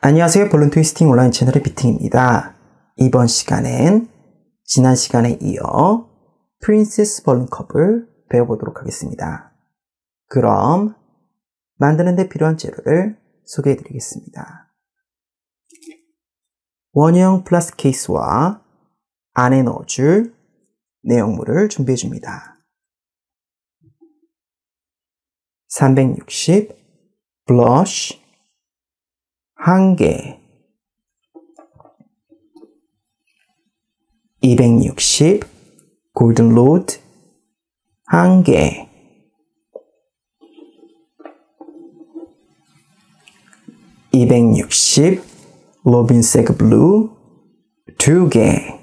안녕하세요. 볼룬 트위스팅 온라인 채널의 비팅입니다. 이번 시간엔 지난 시간에 이어 프린세스 벌룬컵을 배워보도록 하겠습니다. 그럼 만드는 데 필요한 재료를 소개해 드리겠습니다. 원형 플라스틱 케이스와 안에 넣어줄 내용물을 준비해 줍니다. 360 블러쉬 1개, 260 골든 로드 1개, 260 로빈색 블루 2개,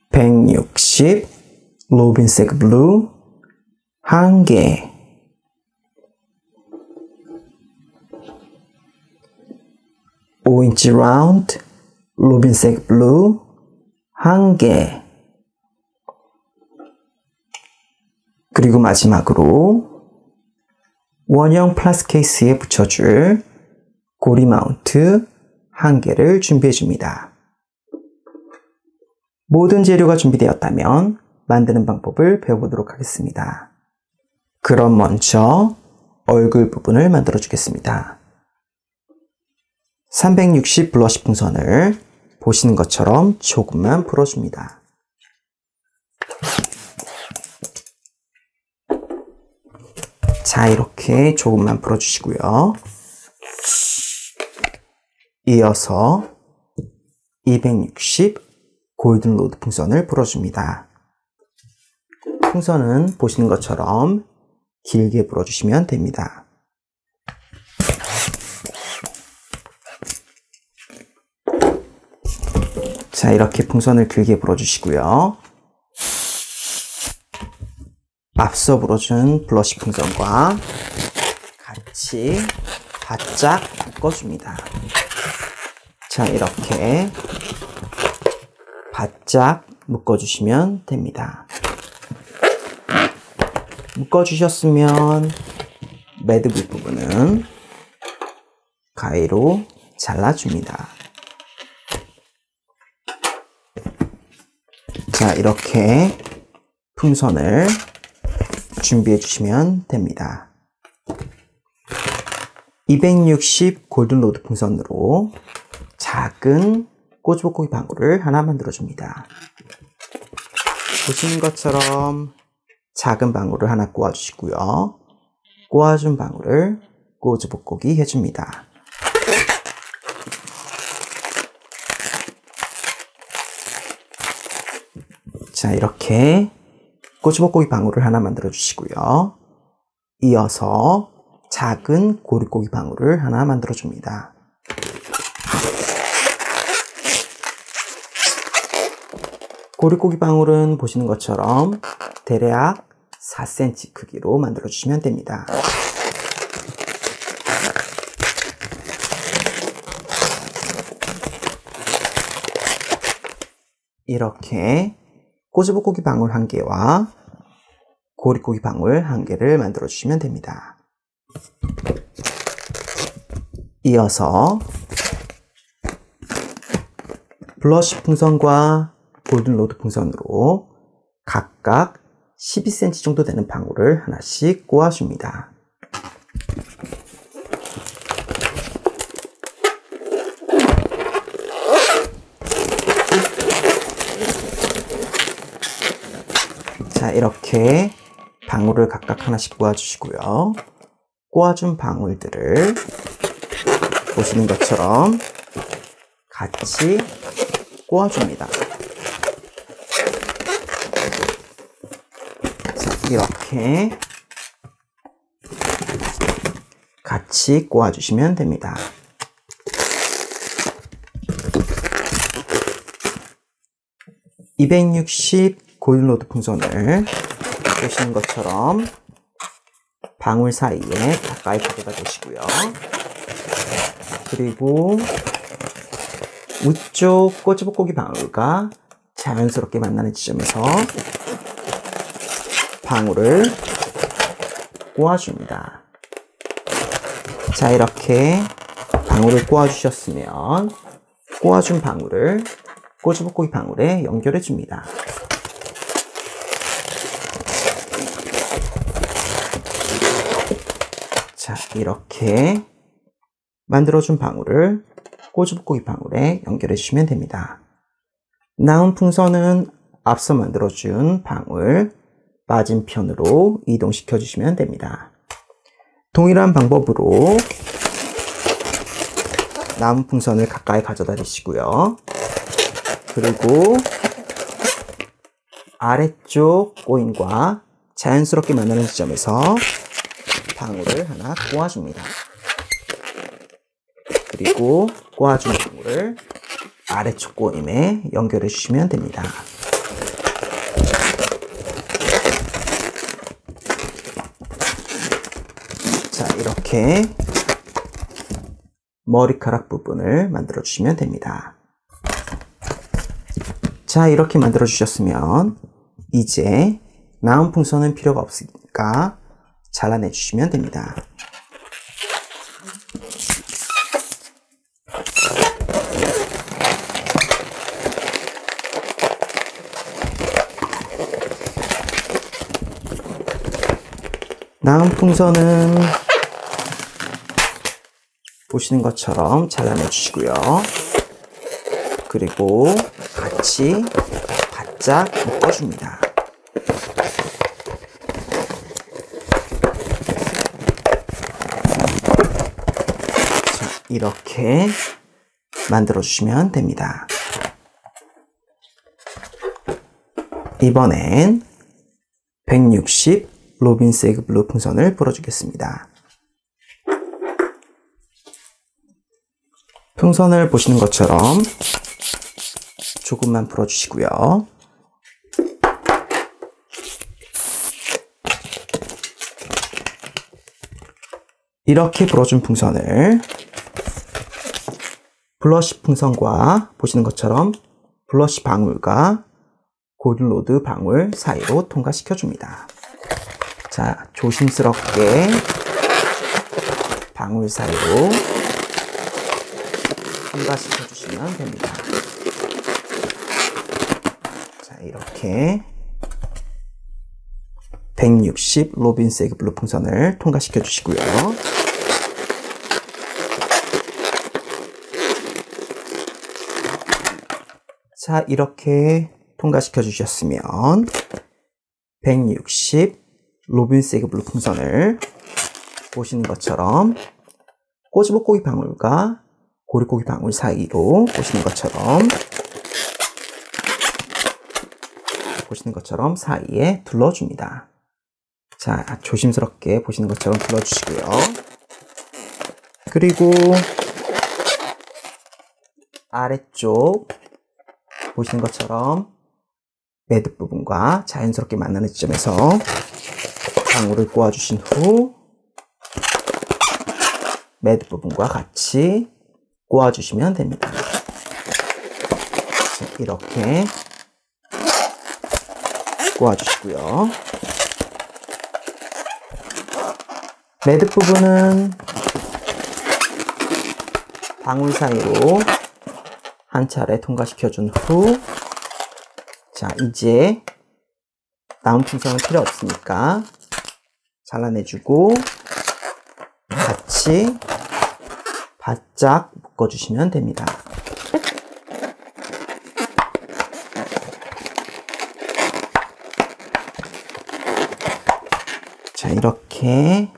160 로빈색 블루 1개, 5인치 라운드 로빈색 블루 1개, 그리고 마지막으로 원형 플라스틱 케이스에 붙여줄 고리 마운트 1개를 준비해 줍니다. 모든 재료가 준비되었다면 만드는 방법을 배워보도록 하겠습니다. 그럼 먼저 얼굴 부분을 만들어 주겠습니다. 360 블러쉬 풍선을 보시는 것처럼 조금만 풀어줍니다. 자, 이렇게 조금만 풀어주시고요. 이어서 260 골든 로드 풍선을 풀어줍니다. 풍선은 보시는 것처럼 길게 풀어주시면 됩니다. 자, 이렇게 풍선을 길게 불어주시고요. 앞서 불어준 블러쉬 풍선과 같이 바짝 묶어줍니다. 자, 이렇게 바짝 묶어주시면 됩니다. 묶어주셨으면 매듭 부분은 가위로 잘라줍니다. 자, 이렇게 풍선을 준비해 주시면 됩니다. 260 골든 로드 풍선으로 작은 꼬치볶이 방울을 하나 만들어 줍니다. 보시는 것처럼 작은 방울을 하나 꼬아 주시고요. 꼬아준 방울을 꼬치볶이 해줍니다. 자, 이렇게 꼬치볶이 방울을 하나 만들어 주시고요. 이어서 작은 고리고기 방울을 하나 만들어 줍니다. 고리고기 방울은 보시는 것처럼 대략 4cm 크기로 만들어 주시면 됩니다. 이렇게 꼬치볶이 방울 1개와 고리고기 방울 1개를 만들어 주시면 됩니다. 이어서 블러쉬 풍선과 골든 로드 풍선으로 각각 12cm 정도 되는 방울을 하나씩 꼬아줍니다. 자, 이렇게 방울을 각각 하나씩 꼬아주시고요. 꼬아준 방울들을 보시는 것처럼 같이 꼬아줍니다. 자, 이렇게 같이 꼬아주시면 됩니다. (260) 골든 로드 풍선을 보시는 것처럼 방울 사이에 가까이 가져다 주시고요. 그리고 위쪽 꼬치볶이 방울과 자연스럽게 만나는 지점에서 방울을 꼬아줍니다. 자, 이렇게 방울을 꼬아주셨으면 꼬아준 방울을 꼬집어꼬기 방울에 연결해 줍니다. 자, 이렇게 만들어준 방울을 꼬집어꼬기 방울에 연결해 주시면 됩니다. 나온 풍선은 앞서 만들어준 방울 맞은편으로 이동시켜 주시면 됩니다. 동일한 방법으로 남은 풍선을 가까이 가져다 주시고요. 그리고 아래쪽 꼬임과 자연스럽게 만나는 지점에서 방울을 하나 꼬아줍니다. 그리고 꼬아준 방울을 아래쪽 꼬임에 연결해 주시면 됩니다. 자, 이렇게 머리카락 부분을 만들어 주시면 됩니다. 자, 이렇게 만들어 주셨으면 이제 남은 풍선은 필요가 없으니까 잘라내 주시면 됩니다. 남은 풍선은 보시는 것처럼 잘라내 주시고요. 그리고 같이 바짝 묶어줍니다. 자, 이렇게 만들어 주시면 됩니다. 이번엔 160 로빈스에그 블루 풍선을 불어주겠습니다. 풍선을 보시는 것처럼 조금만 불어주시고요. 이렇게 불어준 풍선을 블러쉬 풍선과 보시는 것처럼 블러쉬 방울과 골든로드 방울 사이로 통과시켜 줍니다. 자, 조심스럽게 방울 사이로 통과시켜 주시면 됩니다. 자, 이렇게 160 로빈스에그 블루 풍선을 통과시켜 주시고요. 자, 이렇게 통과시켜 주셨으면 160 로빈스에그 블루 풍선을 보시는 것처럼 꼬집어꼬기 방울과 고리꼬기 방울 사이로 보시는 것처럼 사이에 둘러줍니다. 자, 조심스럽게 보시는 것처럼 둘러주시고요. 그리고 아래쪽 보시는 것처럼 매듭 부분과 자연스럽게 만나는 지점에서 방울을 꼬아주신 후 매듭 부분과 같이 꼬아주시면 됩니다. 자, 이렇게 꼬아주시고요. 매듭 부분은 방울 사이로 한 차례 통과시켜준 후, 자, 이제 남은 풍선은 필요 없으니까 잘라내주고 같이 바짝 묶어주시면 됩니다. 자, 이렇게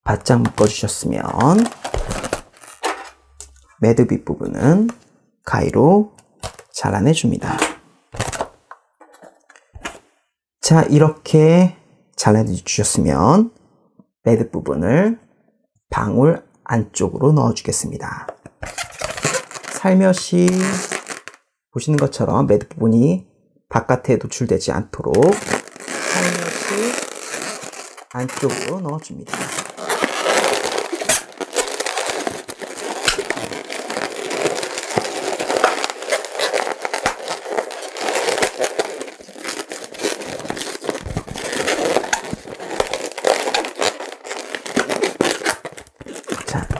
바짝 묶어주셨으면 매듭 윗부분은 가위로 잘라내줍니다. 자, 이렇게 잘라내주셨으면 매듭 부분을 방울 안쪽으로 넣어주겠습니다. 살며시 보시는 것처럼 매듭 부분이 바깥에 노출되지 않도록 살며시 안쪽으로 넣어줍니다.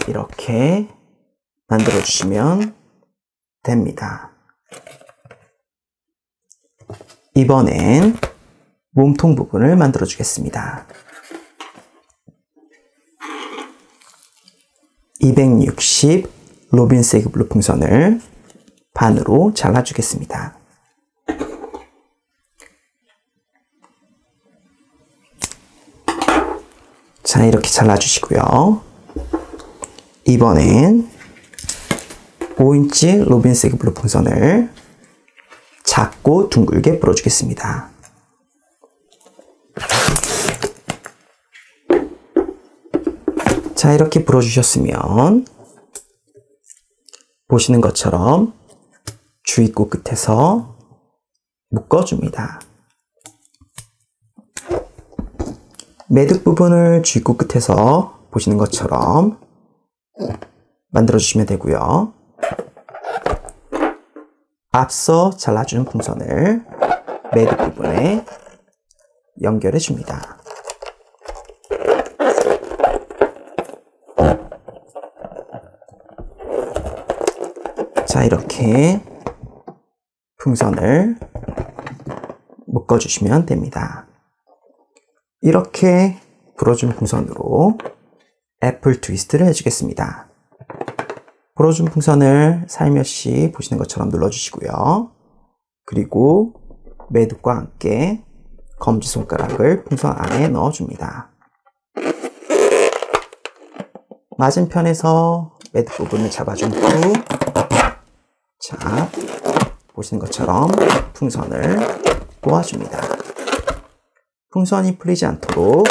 이렇게 만들어 주시면 됩니다. 이번엔 몸통 부분을 만들어 주겠습니다. 260 로빈 세그 블루 풍선을 반으로 잘라 주겠습니다. 자, 이렇게 잘라 주시고요. 이번엔 5인치 로빈 세그 블루 풍선을 작고 둥글게 불어 주겠습니다. 자, 이렇게 불어 주셨으면 보시는 것처럼 주입구 끝에서 묶어줍니다. 매듭 부분을 주입구 끝에서 보시는 것처럼 만들어 주시면 되고요. 앞서 잘라준 풍선을 매듭 부분에 연결해 줍니다. 자, 이렇게 풍선을 묶어주시면 됩니다. 이렇게 불어준 풍선으로 애플 트위스트를 해주겠습니다. 불어준 풍선을 살며시 보시는 것처럼 눌러주시고요. 그리고 매듭과 함께 검지손가락을 풍선 안에 넣어줍니다. 맞은편에서 매듭 부분을 잡아준 후, 자, 보시는 것처럼 풍선을 꼬아줍니다. 풍선이 풀리지 않도록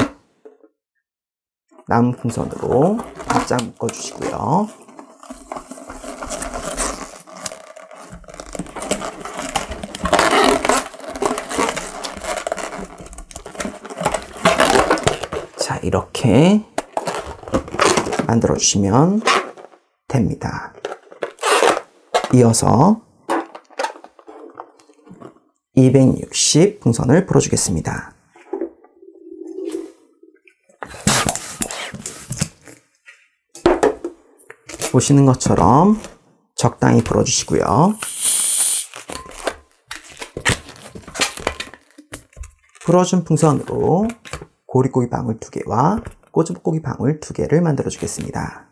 남은 풍선으로 바짝 묶어주시고요. 자, 이렇게 만들어주시면 됩니다. 이어서 260 풍선을 불어주겠습니다. 보시는 것처럼 적당히 불어주시고요. 불어준 풍선으로 고리고기 방울 2개와 꼬집고기 방울 2개를 만들어 주겠습니다.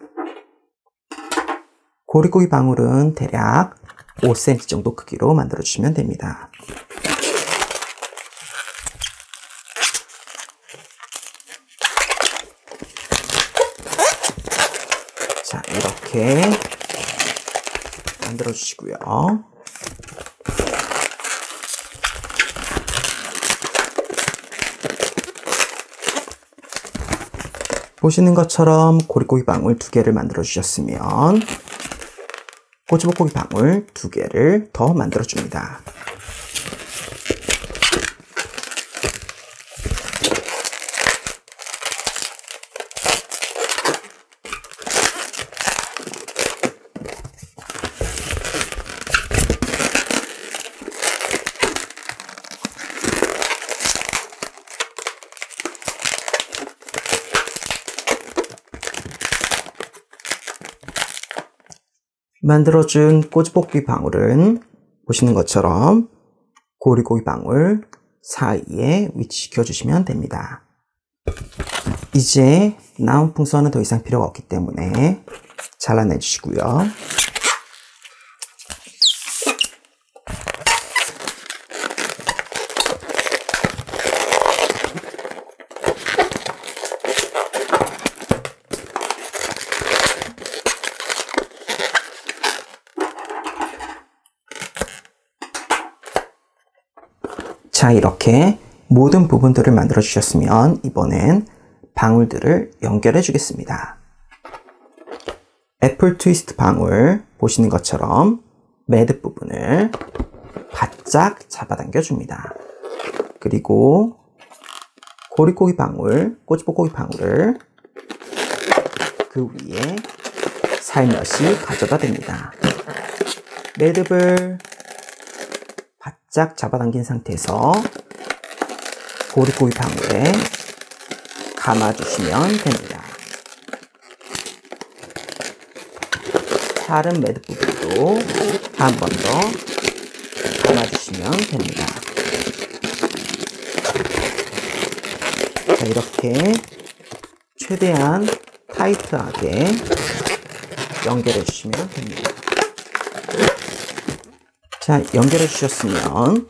고리고기 방울은 대략 5cm 정도 크기로 만들어 주시면 됩니다. 자, 이렇게 만들어 주시고요. 보시는 것처럼 고리고기 방울 2개를 만들어 주셨으면 꼬치볶고기 방울 2개를 더 만들어 줍니다. 만들어준 꼬치볶이 방울은 보시는 것처럼 고리고기 방울 사이에 위치시켜 주시면 됩니다. 이제 남은 풍선은 더 이상 필요가 없기 때문에 잘라내 주시고요. 자, 이렇게 모든 부분들을 만들어 주셨으면 이번엔 방울들을 연결해 주겠습니다. 애플 트위스트 방울 보시는 것처럼 매듭 부분을 바짝 잡아당겨 줍니다. 그리고 고리고기 방울, 꼬치볶고기 방울을 그 위에 살며시 가져다 댑니다. 매듭을 바짝 잡아당긴 상태에서 고리고기 방울에 감아주시면 됩니다. 다른 매듭 부분도 한 번 더 감아주시면 됩니다. 자, 이렇게 최대한 타이트하게 연결해 주시면 됩니다. 자, 연결해 주셨으면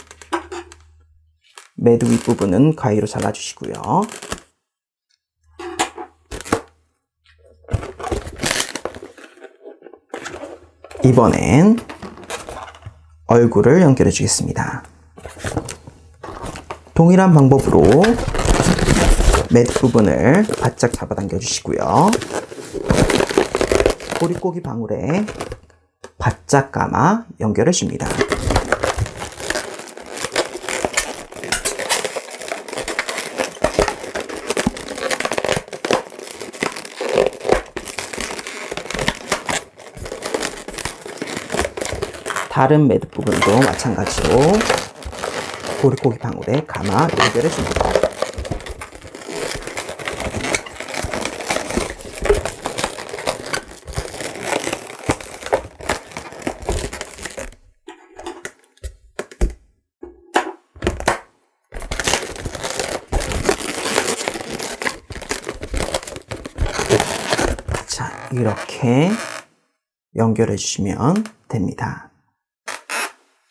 매듭 윗부분은 가위로 잘라주시고요. 이번엔 얼굴을 연결해 주겠습니다. 동일한 방법으로 매듭 부분을 바짝 잡아당겨 주시고요. 고리꼬기 방울에 바짝 감아 연결해 줍니다. 다른 매듭 부분도 마찬가지로 고리꼬기 방울에 감아 연결해 줍니다. 자, 이렇게 연결해 주시면 됩니다.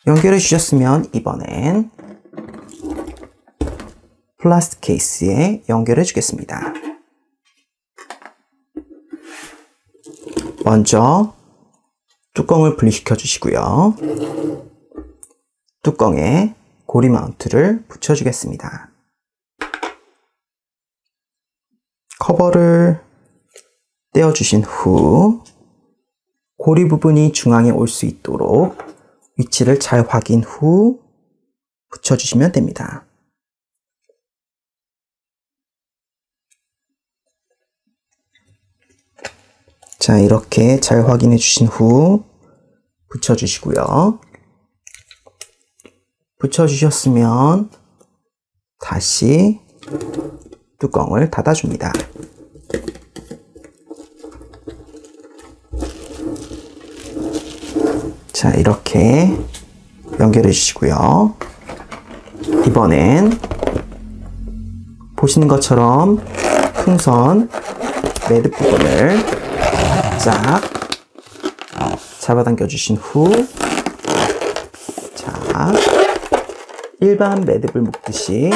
연결해 주셨으면 이번엔 플라스틱 케이스에 연결해 주겠습니다. 먼저 뚜껑을 분리시켜 주시고요. 뚜껑에 고리 마운트를 붙여 주겠습니다. 커버를 떼어 주신 후 고리 부분이 중앙에 올 수 있도록 위치를 잘 확인 후 붙여주시면 됩니다. 자, 이렇게 잘 확인해 주신 후 붙여주시고요. 붙여주셨으면 다시 뚜껑을 닫아줍니다. 자, 이렇게 연결해 주시고요. 이번엔 보시는 것처럼 풍선 매듭 부분을 바짝 잡아당겨 주신 후, 자, 일반 매듭을 묶듯이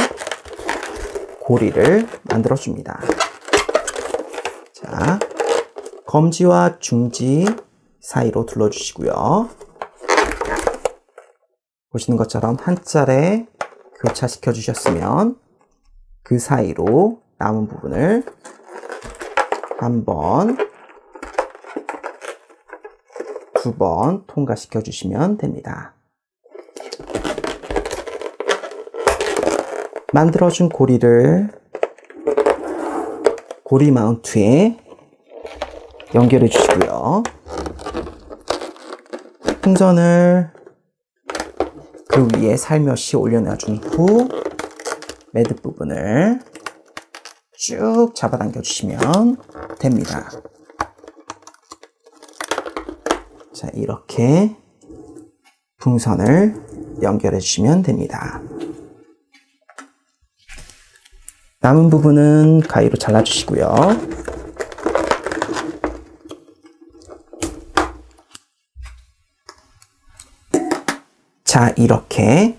고리를 만들어 줍니다. 자, 검지와 중지 사이로 둘러주시고요. 보시는 것처럼 한 짤에 교차시켜 주셨으면 그 사이로 남은 부분을 한 번, 두 번 통과시켜 주시면 됩니다. 만들어준 고리를 고리 마운트에 연결해 주시고요. 풍선을 그 위에 살며시 올려놔준 후 매듭 부분을 쭉 잡아당겨 주시면 됩니다. 자, 이렇게 풍선을 연결해 주시면 됩니다. 남은 부분은 가위로 잘라 주시고요. 자, 이렇게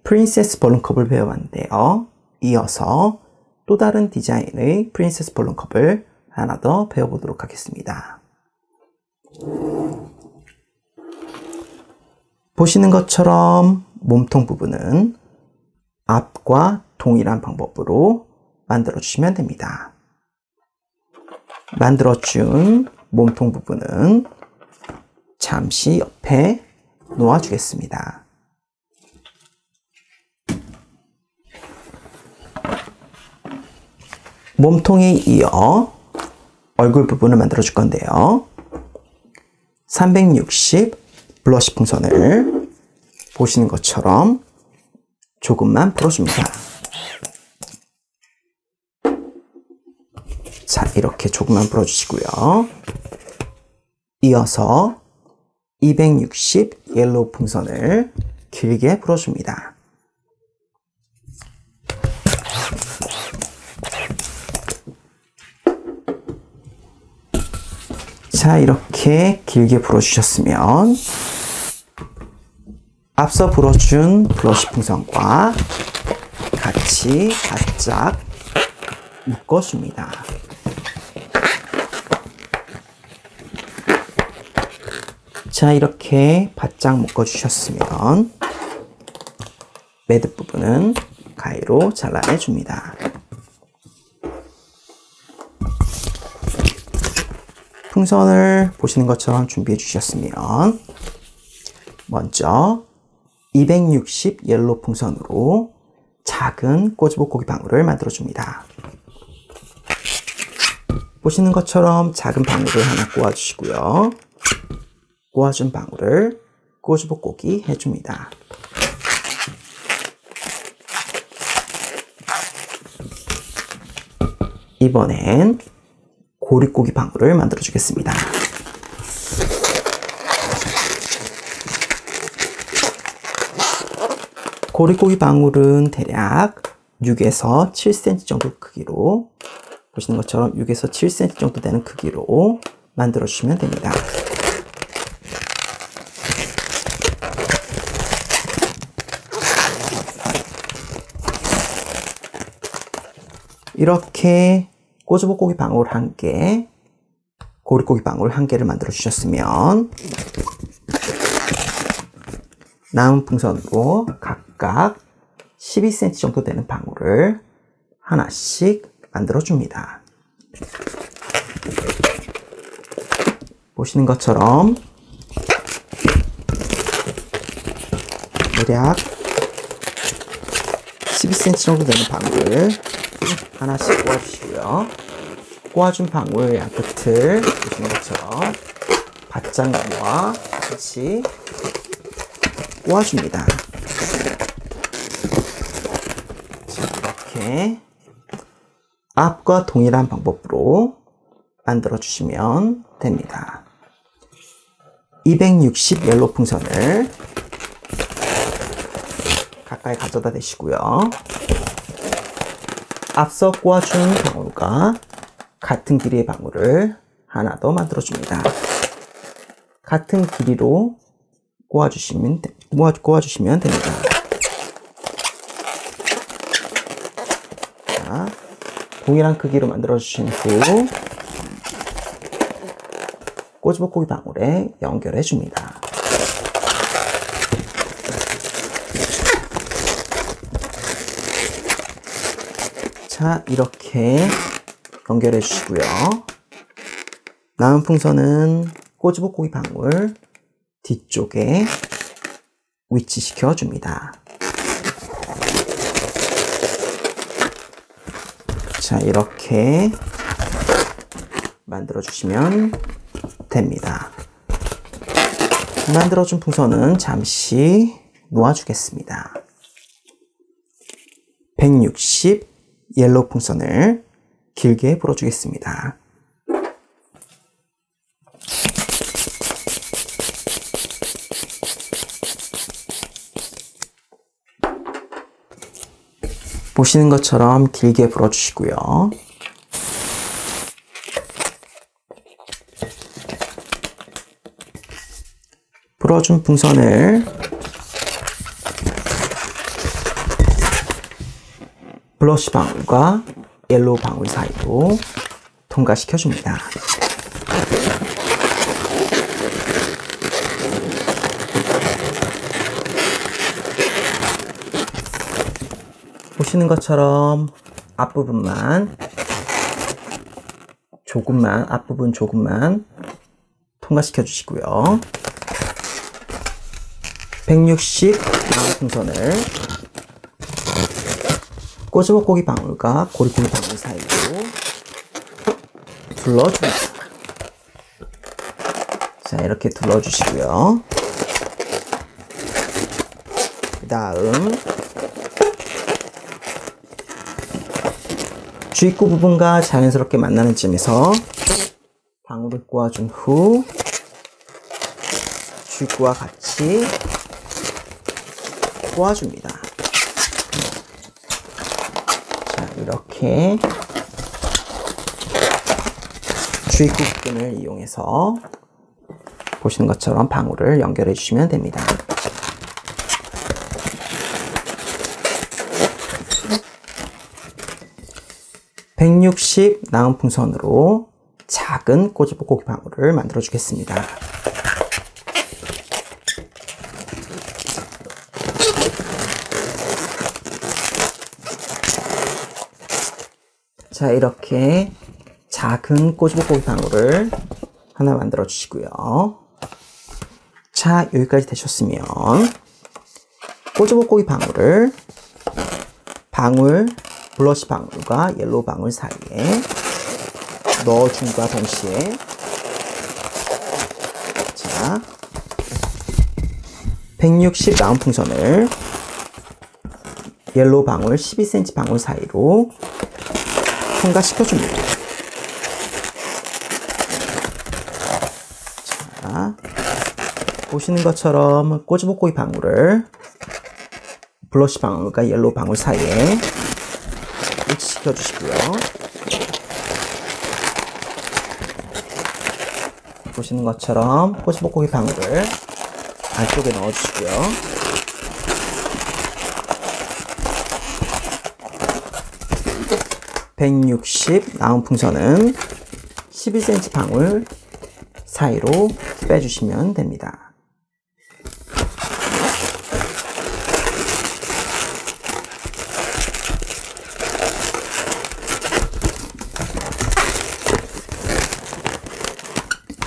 프린세스 볼륨컵을 배워봤는데요. 이어서 또 다른 디자인의 프린세스 볼륨컵을 하나 더 배워보도록 하겠습니다. 보시는 것처럼 몸통 부분은 앞과 동일한 방법으로 만들어 주시면 됩니다. 만들어준 몸통 부분은 잠시 옆에 놓아 주겠습니다. 몸통에 이어 얼굴 부분을 만들어 줄 건데요. 360 블러쉬 풍선을 보시는 것처럼 조금만 풀어줍니다. 자, 이렇게 조금만 풀어주시고요. 이어서 260 옐로우 풍선을 길게 불어줍니다. 자, 이렇게 길게 불어주셨으면 앞서 불어준 블러쉬 풍선과 같이 바짝 묶어줍니다. 자, 이렇게 바짝 묶어주셨으면 매듭 부분은 가위로 잘라내줍니다. 풍선을 보시는 것처럼 준비해 주셨으면 먼저 260 옐로우 풍선으로 작은 꼬지볶고기 방울을 만들어 줍니다. 보시는 것처럼 작은 방울을 하나 꼬아주시고요. 꼬아준 방울을 꼬지볶고기 해줍니다. 이번엔 고리고기 방울을 만들어 주겠습니다. 고리고기 방울은 대략 6에서 7cm 정도 크기로, 보시는 것처럼 6에서 7cm 정도 되는 크기로 만들어 주시면 됩니다. 이렇게 꼬지볶고기 방울 1개, 고리고기 방울 1개를 만들어 주셨으면 남은 풍선으로 각각 12cm 정도 되는 방울을 하나씩 만들어 줍니다. 보시는 것처럼 대략 12cm 정도 되는 방울을 하나씩 꼬아주시고요. 꼬아준 방울 양끝을 보시는 것처럼 밧장과 같이 꼬아줍니다. 자, 이렇게 앞과 동일한 방법으로 만들어 주시면 됩니다. 260 옐로우 풍선을 가까이 가져다 대시고요. 앞서 꼬아준 방울과 같은 길이의 방울을 하나 더 만들어 줍니다. 같은 길이로 꼬아주시면 됩니다. 자, 동일한 크기로 만들어 주신 후 꼬지볶고기 방울에 연결해 줍니다. 자, 이렇게 연결해 주시고요. 남은 풍선은 꼬지볶고기 방울 뒤쪽에 위치시켜 줍니다. 자, 이렇게 만들어 주시면 됩니다. 만들어준 풍선은 잠시 놓아주겠습니다. 160 옐로우 풍선을 길게 불어주겠습니다. 보시는 것처럼 길게 불어주시고요. 불어준 풍선을 블러쉬 방울과 옐로우 방울 사이로 통과시켜 줍니다. 보시는 것처럼 앞부분만 앞부분 조금만 통과시켜 주시고요. 160 남은 풍선을 꼬지볶고기 방울과 고리고기 방울 사이로 둘러줍니다. 자, 이렇게 둘러주시고요. 그 다음 주입구 부분과 자연스럽게 만나는 쯤에서 방울을 꼬아준 후 주입구와 같이 꼬아줍니다. 자, 이렇게 주입구 끈을 이용해서 보시는 것처럼 방울을 연결해 주시면 됩니다. (160) 나온 풍선으로 작은 꼬집고기 방울을 만들어 주겠습니다. 자, 이렇게 작은 꼬집고기 방울을 하나 만들어 주시고요. 자, 여기까지 되셨으면 꼬집고기 방울을 블러시 방울과 옐로우 방울 사이에 넣어줌과 동시에 자, 160 라운 풍선을 옐로우 방울 12cm 방울 사이로 통과시켜줍니다. 자, 보시는 것처럼 꼬집고기 방울을 블러시 방울과 옐로우 방울 사이에 위치시켜 주시고요. 보시는 것처럼 꼬집고기 방울을 안쪽에 넣어 주시고요. (160) 나온 풍선은 12cm 방울 사이로 빼주시면 됩니다.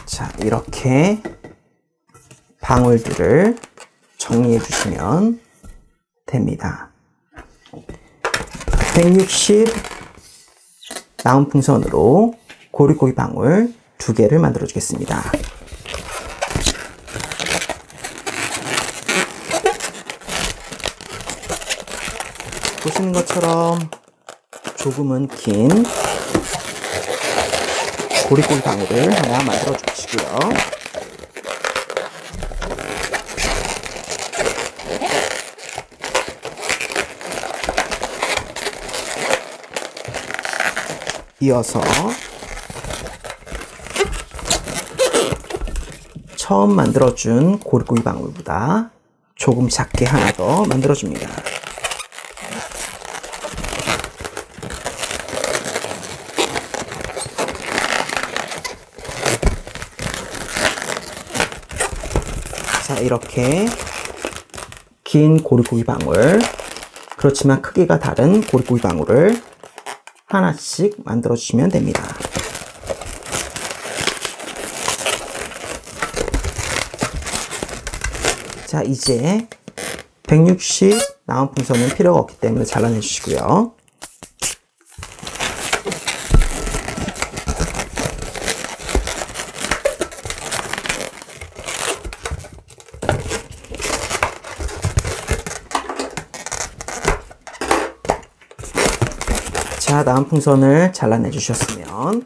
자, 이렇게 방울들을 정리해 주시면 됩니다. 160 나온 풍선으로 고리고기 방울 2개를 만들어 주겠습니다. 보시는 것처럼 조금은 긴 고리고기 방울을 하나 만들어 주시고요. 이어서 처음 만들어준 고리고기 방울보다 조금 작게 하나 더 만들어줍니다. 자, 이렇게 긴 고리고기 방울, 그렇지만 크기가 다른 고리고기 방울을 하나씩 만들어 주시면 됩니다. 자, 이제 160 나온 풍선은 필요가 없기 때문에 잘라내 주시고요. 자, 나온 풍선을 잘라내 주셨으면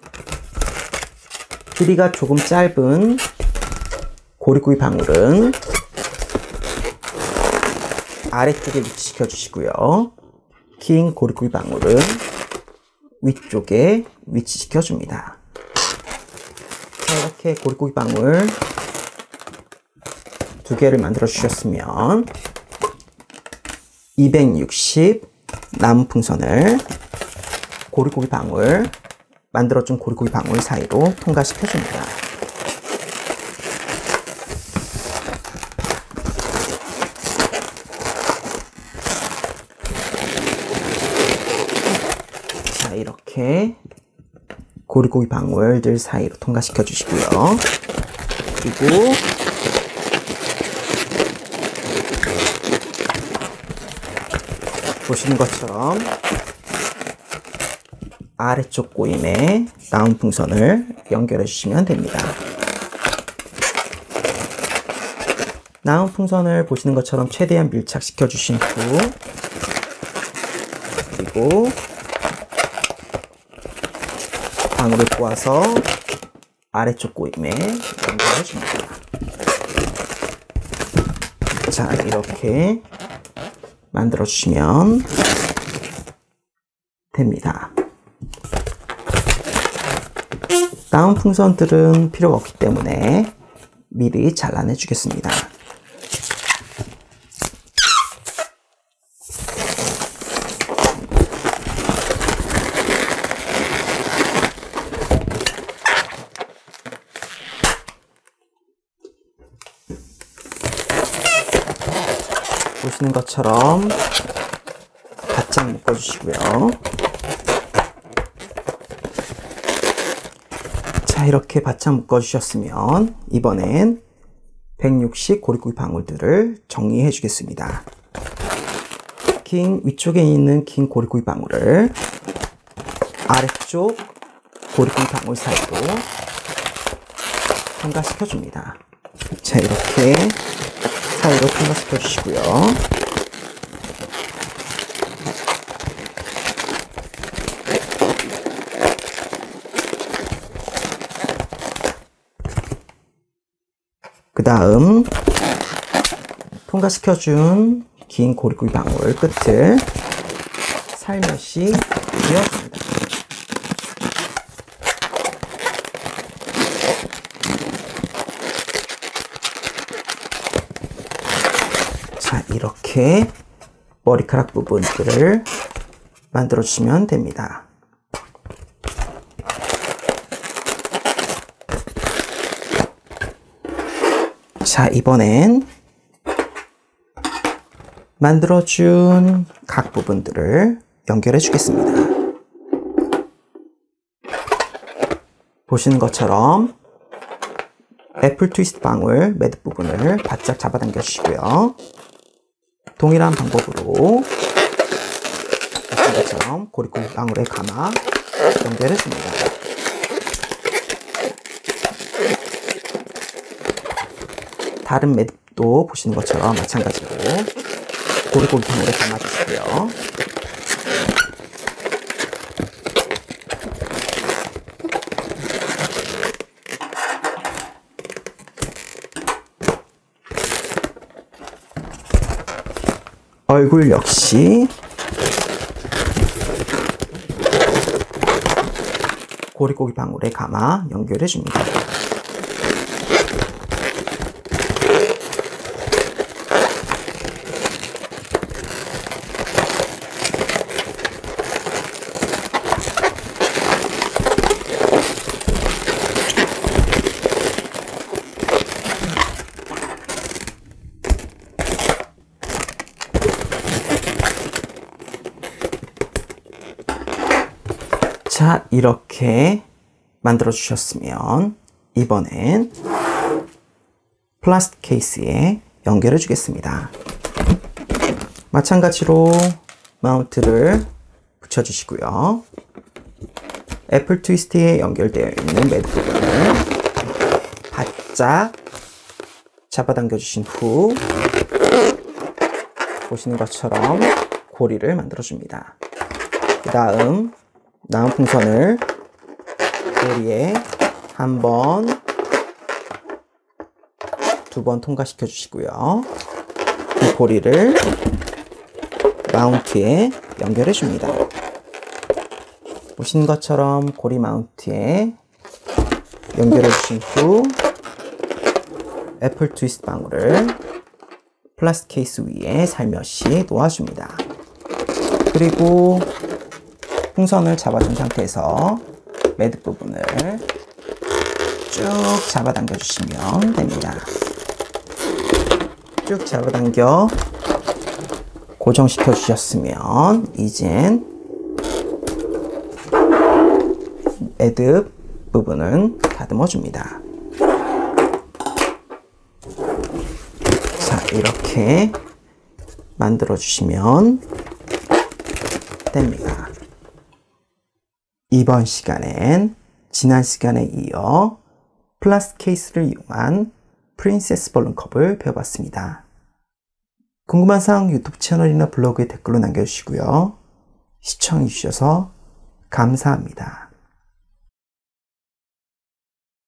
길이가 조금 짧은 고리고기 방울은 아래쪽에 위치시켜 주시고요. 긴 고리고기 방울은 위쪽에 위치시켜 줍니다. 자, 이렇게 고리고기 방울 2개를 만들어 주셨으면 260 남은 풍선을 고리고기 방울, 만들어준 고리고기 방울 사이로 통과시켜 줍니다. 자, 이렇게 고리고기 방울들 사이로 통과시켜 주시고요. 그리고 보시는 것처럼 아래쪽 꼬임에 나온 풍선을 연결해 주시면 됩니다. 나온 풍선을 보시는 것처럼 최대한 밀착시켜 주신 후, 그리고 방울을 꼬아서 아래쪽 꼬임에 연결해 줍니다. 자, 이렇게 만들어 주시면 됩니다. 다운 풍선들은 필요가 없기 때문에 미리 잘라내 주겠습니다. 보시는 것처럼 바짝 묶어주시고요. 자, 이렇게 바짝 묶어주셨으면 이번엔 160 고리고기 방울들을 정리해 주겠습니다. 위쪽에 있는 긴 고리고기 방울을 아래쪽 고리고기 방울 사이로 통과시켜 줍니다. 자, 이렇게 사이로 통과시켜 주시고요. 그 다음 통과시켜준 긴 고리고기 방울 끝을 살며시 이어줍니다. 자, 이렇게 머리카락 부분들을 만들어 주시면 됩니다. 자, 이번엔 만들어준 각 부분들을 연결해 주겠습니다. 보시는 것처럼 애플 트위스트 방울 매듭 부분을 바짝 잡아당겨 주시고요. 동일한 방법으로 보시는 것처럼 고리고기 방울에 감아 연결해 줍니다. 다른 매듭도 보시는 것처럼 마찬가지로 고리고기 방울에 감아주시고요. 얼굴 역시 고리고기 방울에 감아 연결해 줍니다. 자, 이렇게 만들어 주셨으면 이번엔 플라스틱 케이스에 연결해 주겠습니다. 마찬가지로 마운트를 붙여 주시고요. 애플 트위스트에 연결되어 있는 매듭 부분을 바짝 잡아당겨 주신 후 보시는 것처럼 고리를 만들어 줍니다. 그 다음 나온 풍선을 고리에 한 번, 두 번 통과시켜 주시고요. 이 고리를 마운트에 연결해 줍니다. 보시는 것처럼 고리 마운트에 연결해 주신 후 애플 트위스트 방울을 플라스틱 케이스 위에 살며시 놓아줍니다. 그리고 풍선을 잡아준 상태에서 매듭 부분을 쭉 잡아당겨 주시면 됩니다. 쭉 잡아당겨 고정시켜 주셨으면 이젠 매듭 부분은 다듬어 줍니다. 자, 이렇게 만들어 주시면 됩니다. 이번 시간엔 지난 시간에 이어 플라스틱 케이스를 이용한 프린세스 벌룬컵을 배워봤습니다. 궁금한 사항 유튜브 채널이나 블로그에 댓글로 남겨주시고요. 시청해주셔서 감사합니다.